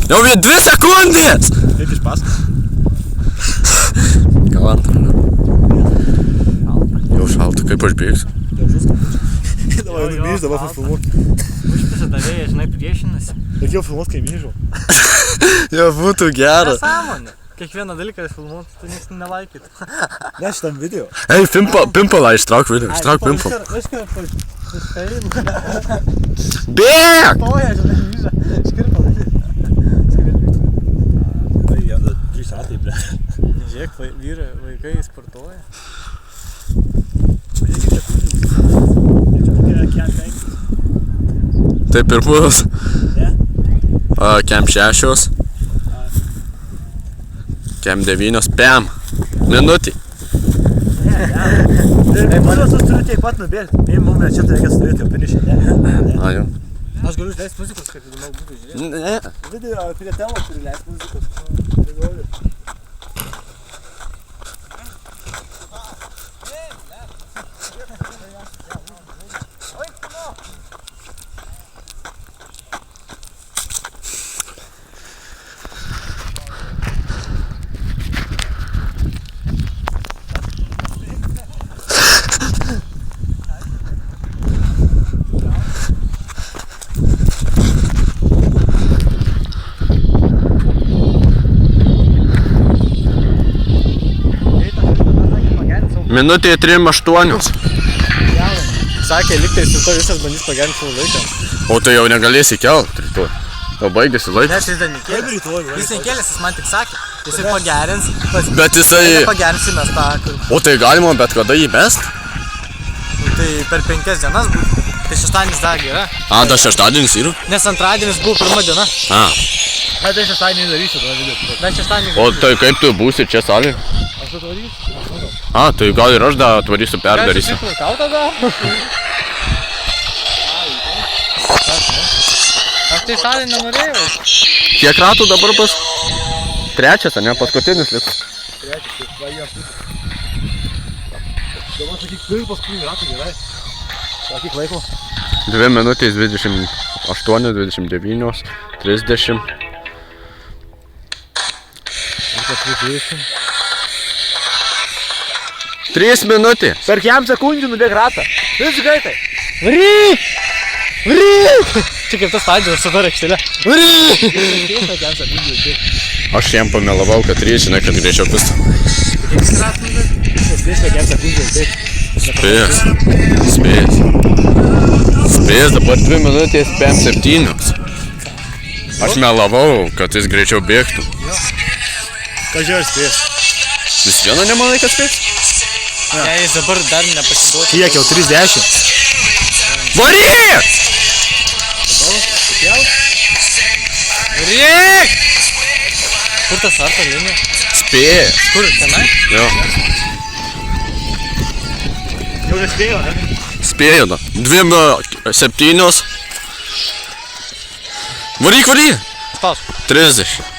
Jau 2 sekundės! Kaip iš paskos? Gal antrą. Jau šalta, kaip aš bėgsiu. Jau žuska. Davai, numirš, dabar filmuok. Užpisa davėjai, žinai, priešinasi. Bet jau filmuot kaimyžau. Jau būtų gera. Nesąmonė. Kiekvieną dalyką filmuot, tai nieks nelaikytų. Ne, šitam video. Ei, pimpalą ištrauk video, ištrauk pimpalą. Bėk! Toja, žinai, myža. Škirpalą. Tai jam dar 3 metai, ble. Žiūrėk, vyrai, vaikai sportuoja. Tai pirmus. Ne? Kem 6. Kem 9. Pem. Minutį. Tai mūsų turiu tiek pat nubėgti. Jei mums čia reikia stovėti jau finišė. Ne. A, jau. Aš galiu išleisti muzikos, kad įdomiau būtų žiūrėti. Ne. Video prie temos turi leisti muzikos. Minutė 3:08. Sakė, liktais ir to visas bandys pagerinti savo laiką. O tai jau negalėsi kelt rytoj. O baigėsi Ne, laikas. tai jis dar nekėlės. Jis nekėlės, jis man tik sakė. Jisai pagerins. Bet jisai... Pagerinsim mes tą, kur... O tai galima bet kada įmest? Tai per 5 dienas būtų. Tai šeštadienis dar yra. A, dar šeštadienis yra? Nes antradienis buvo pirma diena. A. Tai šeštadienį darysiu to video. Bet šeštadienį... O tai kaip tu būsi čia salė? Aš to darysiu? A, tai gal ir aš dar atvarysiu, perdarysiu. Kau tada? Aš tai salį nenorėjau. Kiek ratų dabar bus? 3, ne? Paskutinis liko. Trečias, va jie pusė. Dabar sakyk, pirmas paskutinį ratą gerai. Sakyk laiko. 2 minutės 28, 29, 30. Viskas 30. 3 minutės. Per kiam sekundžių nubėg ratą. Vis greitai. Varyk! Varyk! Čia kaip tas stadijos su to rekštelė. Varyk! Per kiam sekundžių nubėg. Aš jam pamelavau, kad 3, žinai, kad greičiau bus. Kiek ratų nubėg? Vis per kiam sekundžių nubėg. Spės. Spės. Spės, dabar 2 minutės 5:07. Aš melavau, kad jis greičiau bėgtų. Ką žiūrės spės? Vis viena nemanai, kad spės? Jei jis dabar dar nepasiduotų. Kiek jau 30? Varyk! Varyk! Kur tas starto linija? Spės. Kur? Tenai? Jo. Jau nespėjo, ne? Spėjo da. 2:07. Varyk, varyk! Spaus. 30.